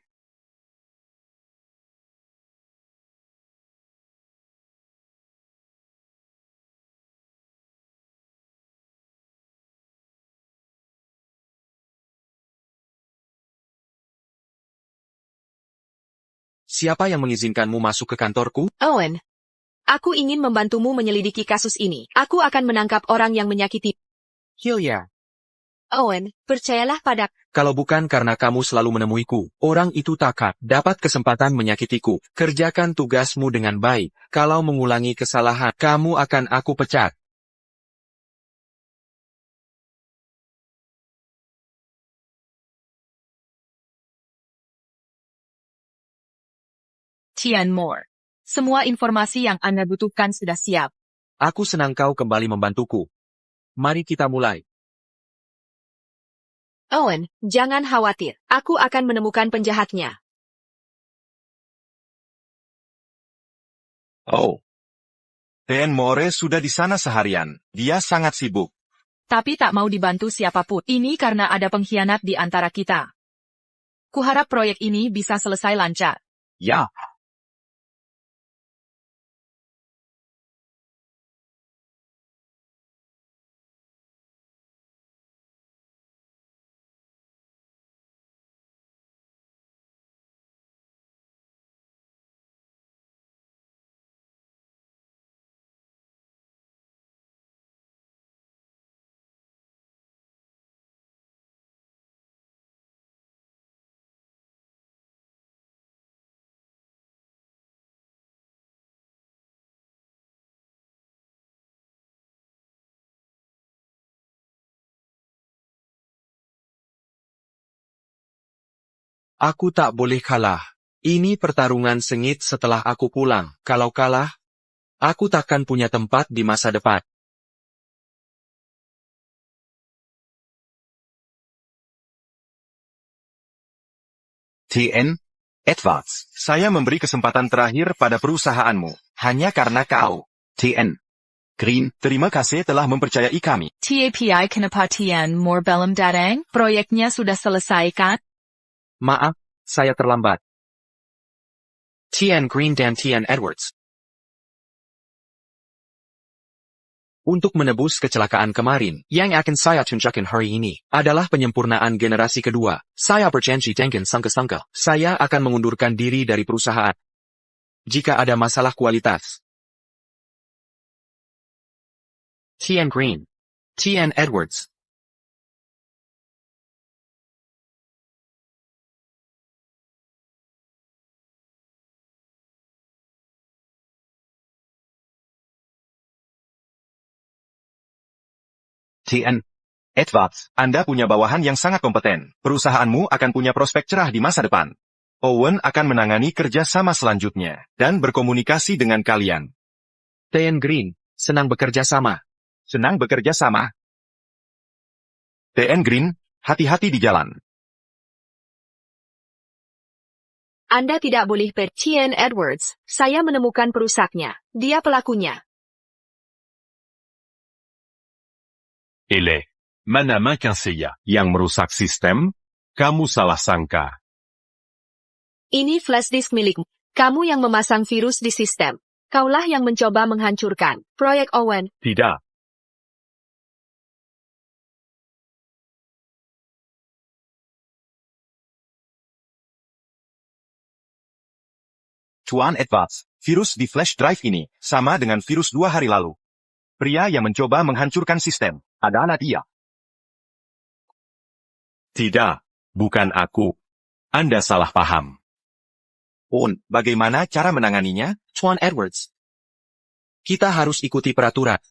Siapa yang mengizinkanmu masuk ke kantorku? Owen, aku ingin membantumu menyelidiki kasus ini. Aku akan menangkap orang yang menyakiti. Hilya. Owen, percayalah pada. Kalau bukan karena kamu selalu menemuiku, orang itu takkan dapat kesempatan menyakitiku. Kerjakan tugasmu dengan baik. Kalau mengulangi kesalahan, kamu akan aku pecat. Tian Moore. Semua informasi yang Anda butuhkan sudah siap. Aku senang kau kembali membantuku. Mari kita mulai. Owen, jangan khawatir. Aku akan menemukan penjahatnya. Oh. Tian Moore sudah di sana seharian. Dia sangat sibuk. Tapi tak mau dibantu siapapun. Ini karena ada pengkhianat di antara kita. Kuharap proyek ini bisa selesai lancar. Ja. Aku tak boleh kalah. Ini pertarungan sengit setelah aku pulang. Kalau kalah, aku takkan punya tempat di masa depan. TN Edwards. Saya memberi kesempatan terakhir pada perusahaanmu. Hanya karena kau. TN Green. Terima kasih telah mempercayai kami. TAPI kenapa Tian Moore belum datang? Proyeknya sudah selesai kan? Maaf, saya terlambat. Tian Green dan Tian Edwards. Untuk menebus kecelakaan kemarin, yang akan saya tunjukkan hari ini, adalah penyempurnaan generasi kedua. Saya berjanji dengan sangka-sangka, saya akan mengundurkan diri dari perusahaan. Jika ada masalah kualitas. Tian Green. Tian Edwards. TN Edwards. Anda punya bawahan yang sangat kompeten. Perusahaanmu akan punya prospek cerah di masa depan. Owen akan menangani kerja sama selanjutnya dan berkomunikasi dengan kalian. Tian Green, senang bekerja sama. Senang bekerja sama. TN Green, hati-hati di jalan. Anda tidak boleh Tian Edwards. Saya menemukan perusaknya. Dia pelakunya. Ele. Mana makin saya yang merusak sistem? Kamu salah sangka. Ini flash disk milikmu. Kamu yang memasang virus di sistem. Kaulah yang mencoba menghancurkan proyek Owen. Tidak. Tuan Edwards. Virus di flash drive ini sama dengan virus 2 hari lalu. Pria yang mencoba menghancurkan sistem adalah dia. Tidak. Bukan aku. Anda salah paham. Owen, bagaimana cara menanganinya? Tuan Edwards. Kita harus ikuti peraturan.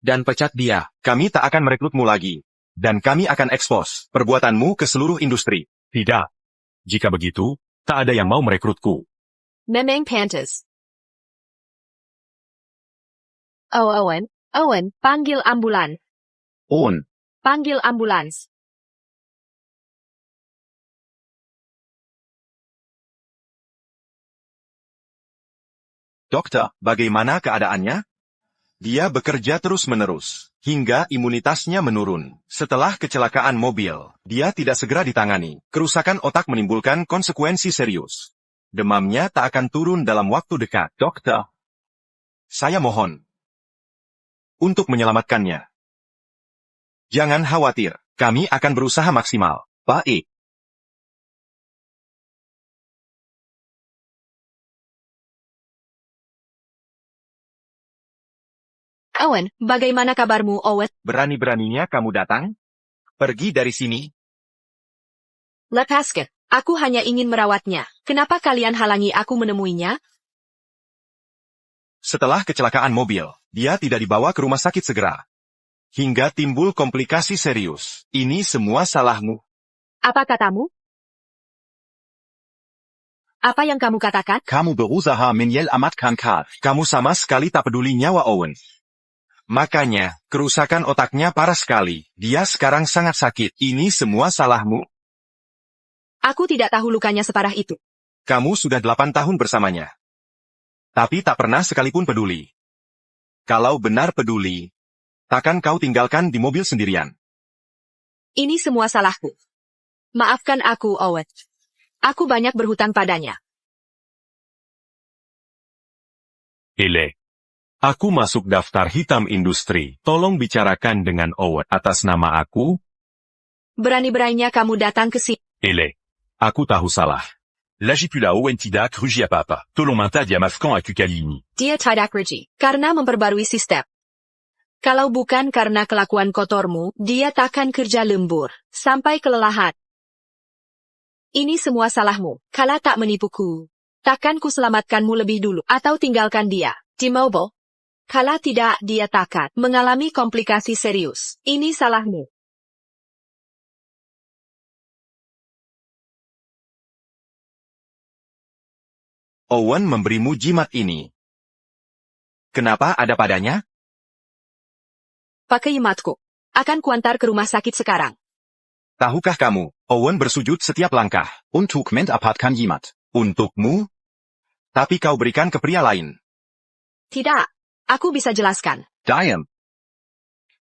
Dan pecat dia. Kami tak akan merekrutmu lagi. Dan kami akan ekspos perbuatanmu ke seluruh industri. Tidak. Jika begitu, tak ada yang mau merekrutku. Memang pantas. Oh Owen, Owen, panggil ambulans. Owen. Panggil ambulans. Dokter, bagaimana keadaannya? Dia bekerja terus-menerus, hingga imunitasnya menurun. Setelah kecelakaan mobil, dia tidak segera ditangani. Kerusakan otak menimbulkan konsekuensi serius. Demamnya tak akan turun dalam waktu dekat. Dokter, saya mohon untuk menyelamatkannya. Jangan khawatir, kami akan berusaha maksimal. Baik. Owen, bagaimana kabarmu, Owen? Berani-beraninya kamu datang? Pergi dari sini. Lepaskan. Aku hanya ingin merawatnya. Kenapa kalian halangi aku menemuinya? Setelah kecelakaan mobil, dia tidak dibawa ke rumah sakit segera. Hingga timbul komplikasi serius. Ini semua salahmu. Apa katamu? Apa yang kamu katakan? Kamu berusaha menyelamatkan Carl. Kamu sama sekali tak peduli nyawa Owen. Makanya, kerusakan otaknya parah sekali. Dia sekarang sangat sakit. Ini semua salahmu. Aku tidak tahu lukanya separah itu. Kamu sudah 8 tahun bersamanya. Tapi tak pernah sekalipun peduli. Kalau benar peduli, takkan kau tinggalkan di mobil sendirian. Ini semua salahku. Maafkan aku, Owen. Aku banyak berhutang padanya. Ele. Aku masuk daftar hitam industri. Tolong bicarakan dengan Owen atas nama aku. Berani-beraninya kamu datang ke sini. Ele. Aku tahu salah. L'agipula Owentida Crugia Papa. Tolominta Diamafkan Akukalini. Dia tidak rugi. Karena memperbarui sistem. Kalau bukan karena kelakuan kotormu, dia takkan kerja lembur. Sampai kelelahan. Ini semua salahmu. Kala tak menipuku. Takkan ku selamatkanmu lebih dulu. Atau tinggalkan dia. T-Mobile. Kala tidak, dia takkan mengalami komplikasi serius. Ini salahmu. Owen memberimu jimat ini. Kenapa ada padanya? Pakai jimatku. Akan kuantar ke rumah sakit sekarang. Tahukah kamu, Owen bersujud setiap langkah. Untuk mendapatkan jimat. Untukmu? Tapi kau berikan ke pria lain. Tidak. Aku bisa jelaskan. Diam.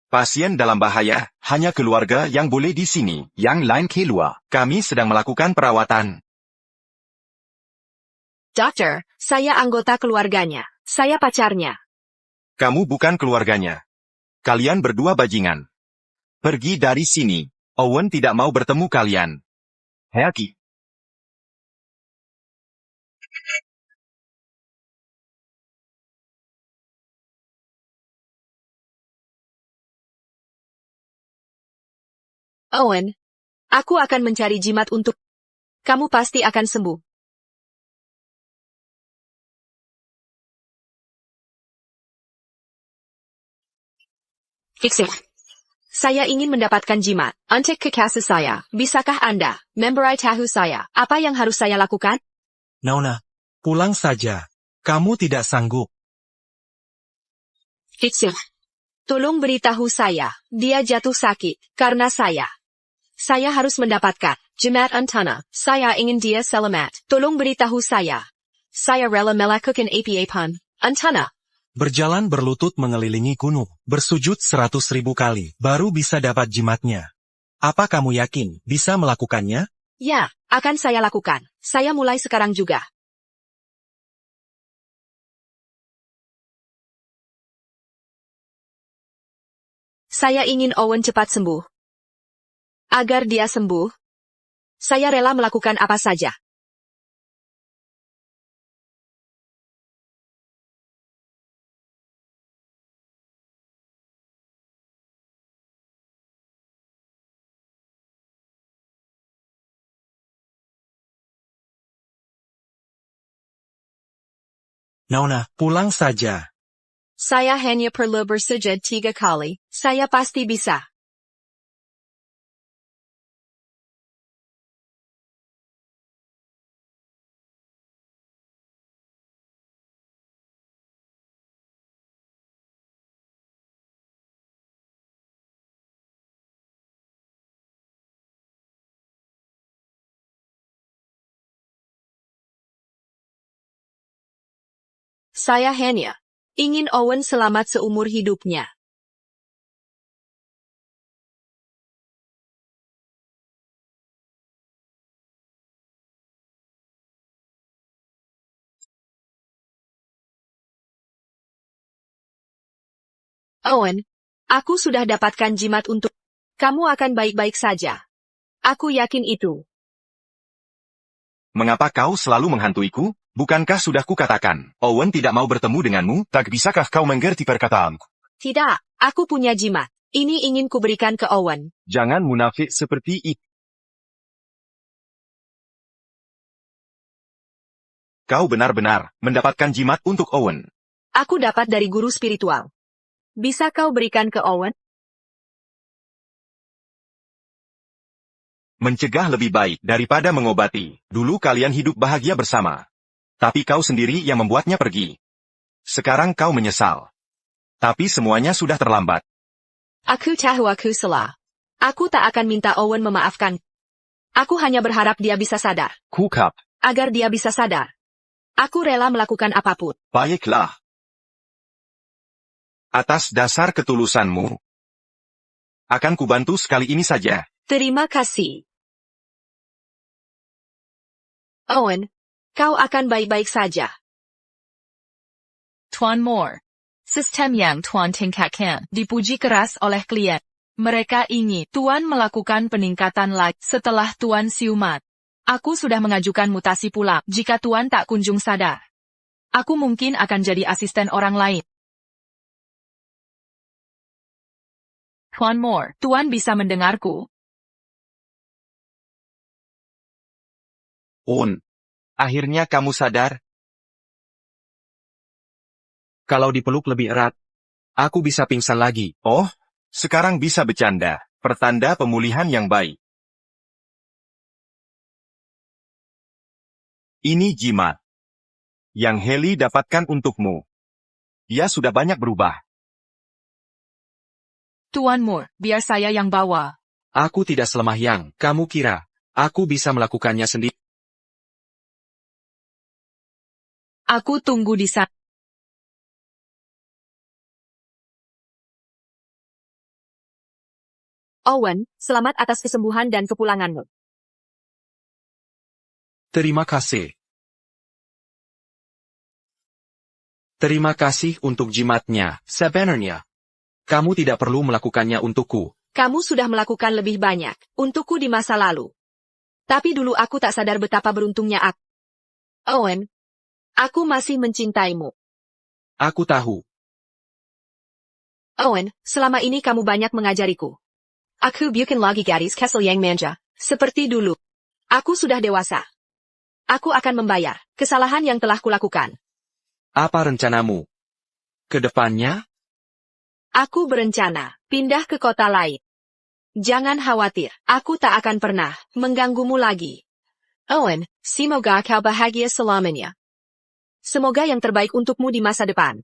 Pasien dalam bahaya, hanya keluarga yang boleh di sini. Yang lain keluar. Kami sedang melakukan perawatan. Dokter, saya anggota keluarganya. Saya pacarnya. Kamu bukan keluarganya. Kalian berdua bajingan. Pergi dari sini. Owen tidak mau bertemu kalian. Pergi. Owen, aku akan mencari jimat untuk kamu pasti akan sembuh. Fixing. Saya ingin mendapatkan jimat. Untuk kekasih saya, bisakah Anda memberi tahu saya apa yang harus saya lakukan? Nona, pulang saja. Kamu tidak sanggup. Fixing. Tolong beritahu saya, dia jatuh sakit karena saya. Saya harus mendapatkan jimat Antana. Saya ingin dia selamat. Tolong beritahu saya. Saya rela melakukan apa pun. Antana. Berjalan berlutut mengelilingi gunung, bersujud 100.000 kali, baru bisa dapat jimatnya. Apa kamu yakin bisa melakukannya? Ya, akan saya lakukan. Saya mulai sekarang juga. Saya ingin Owen cepat sembuh. Agar dia sembuh, saya rela melakukan apa saja. Nona, pulang saja. Saya hanya perlu bersujud 3 kali. Saya pasti bisa. Saya hanya ingin Owen selamat seumur hidupnya. Owen, aku sudah dapatkan jimat untuk kamu akan baik-baik saja. Aku yakin itu. Mengapa kau selalu menghantuiku? Bukankah sudah kukatakan, Owen tidak mau bertemu denganmu? Tak bisakah kau mengerti perkataanku? Tidak, aku punya jimat. Ini ingin kuberikan ke Owen. Jangan munafik seperti itu. Kau benar-benar mendapatkan jimat untuk Owen. Aku dapat dari guru spiritual. Bisa kau berikan ke Owen? Mencegah lebih baik daripada mengobati. Dulu kalian hidup bahagia bersama. Tapi kau sendiri yang membuatnya pergi. Sekarang kau menyesal. Tapi semuanya sudah terlambat. Aku tahu aku salah. Aku tak akan minta Owen memaafkan. Aku hanya berharap dia bisa sadar. Kukap. Agar dia bisa sadar. Aku rela melakukan apapun. Baiklah. Atas dasar ketulusanmu, akan kubantu sekali ini saja. Terima kasih. Owen, kau akan baik-baik saja. Tuan Moore. Sistem yang Tuan tingkatkan dipuji keras oleh klien. Mereka ingin Tuan melakukan peningkatan lagi setelah Tuan siumat. Aku sudah mengajukan mutasi pula jika Tuan tak kunjung sadar. Aku mungkin akan jadi asisten orang lain. Tuan Moore, Tuan bisa mendengarku? On. Akhirnya kamu sadar? Kalau dipeluk lebih erat, aku bisa pingsan lagi. Oh, sekarang bisa bercanda. Pertanda pemulihan yang baik. Ini jimat yang Heli dapatkan untukmu. Dia sudah banyak berubah. Tuan Moore, biar saya yang bawa. Aku tidak selemah yang kamu kira. Aku bisa melakukannya sendiri. Aku tunggu di sana. Owen, selamat atas kesembuhan dan kepulanganmu. Terima kasih. Terima kasih untuk jimatnya. Sebenarnya, kamu tidak perlu melakukannya untukku. Kamu sudah melakukan lebih banyak untukku di masa lalu. Tapi dulu aku tak sadar betapa beruntungnya aku. Owen, aku masih mencintaimu. Aku tahu. Owen, selama ini kamu banyak mengajariku. Aku bukan lagi gadis Kessel yang manja, seperti dulu. Aku sudah dewasa. Aku akan membayar kesalahan yang telah kulakukan. Apa rencanamu? Kedepannya? Aku berencana pindah ke kota lain. Jangan khawatir, aku tak akan pernah mengganggumu lagi. Owen, semoga kau bahagia selamanya. Semoga yang terbaik untukmu di masa depan.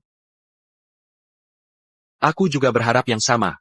Aku juga berharap yang sama.